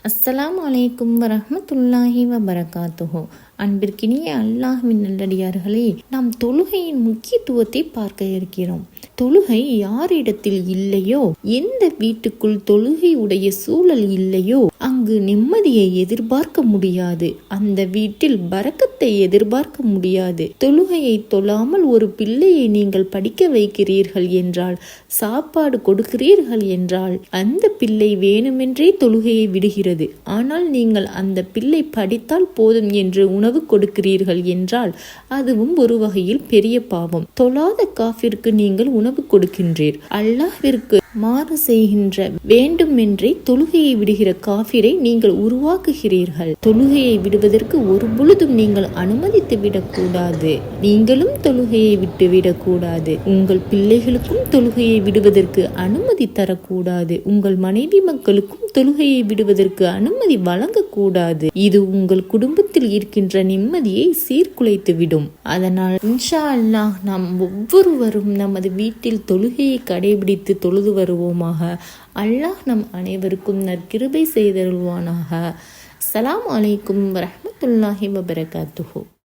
அஸ்ஸலாமு அலைக்கும் வரஹ்மத்துல்லாஹி வபரகாத்துஹு. அன்பிற்கினிய அல்லாஹ்வின் நல்லடியார்களே, நாம் தொழுகையின் முக்கியத்துவத்தை பார்க்க இருக்கிறோம். தொழுகை யாரிடத்தில் இல்லையோ, எந்த வீட்டுக்குள் தொழுகை உடைய சூழல் இல்லையோ அங்கு நிம்மதியை எதிர்பார்க்க முடியாது, அந்த வீட்டில் பரக்கத்தை எதிர்பார்க்க முடியாது. தொழுகையை தொழாமல் ஒரு பிள்ளையை நீங்கள் படிக்க வைக்கிறீர்கள் என்றால், சாப்பாடு கொடுக்கிறீர்கள் என்றால், அந்த பிள்ளை வேணுமென்றே தொழுகையை விடுகிறது. ஆனால் நீங்கள் அந்த பிள்ளை படித்தால் போதும் என்று உணவு கொடுக்கிறீர்கள் என்றால் அதுவும் ஒரு வகையில் பெரிய பாவம். தொழாத காஃபிற்கு நீங்கள் உணவு கொடுக்கின்றீர். அல்லாஹ்விற்கு மாறு செய்கின்ற வேண்டுமென்றே தொழுகையை விடுகிற காஃபிரை நீங்கள் உருவாக்குகிறீர்கள். தொழுகையை விடுவதற்கு ஒரு பொழுதும் நீங்கள் அனுமதித்து விடக்கூடாது. நீங்களும் தொழுகையை விட்டு விடக்கூடாது. உங்கள் பிள்ளைகளுக்கும் தொழுகையை விடுவதற்கு அனுமதி தரக்கூடாது. உங்கள் மனைவி மக்களுக்கும் தொழுகையை விடுவதற்கு அனுமதி வழங்கக்கூடாது. இது உங்கள் குடும்பத்தில் இருக்கின்ற நிம்மதியை சீர்குலைத்து விடும். அதனால் இன்ஷா அல்லாஹ் நாம் ஒவ்வொருவரும் நமது வீட்டில் தொழுகையை கடைபிடித்து தொழுது வருவோமாக. அல்லாஹ் நம் அனைவருக்கும் நற்கிருபை செய்தருள்வானாக. அஸ்ஸலாமு அலைக்கும் வரஹ்மத்துல்லாஹி வபரகாத்துஹு.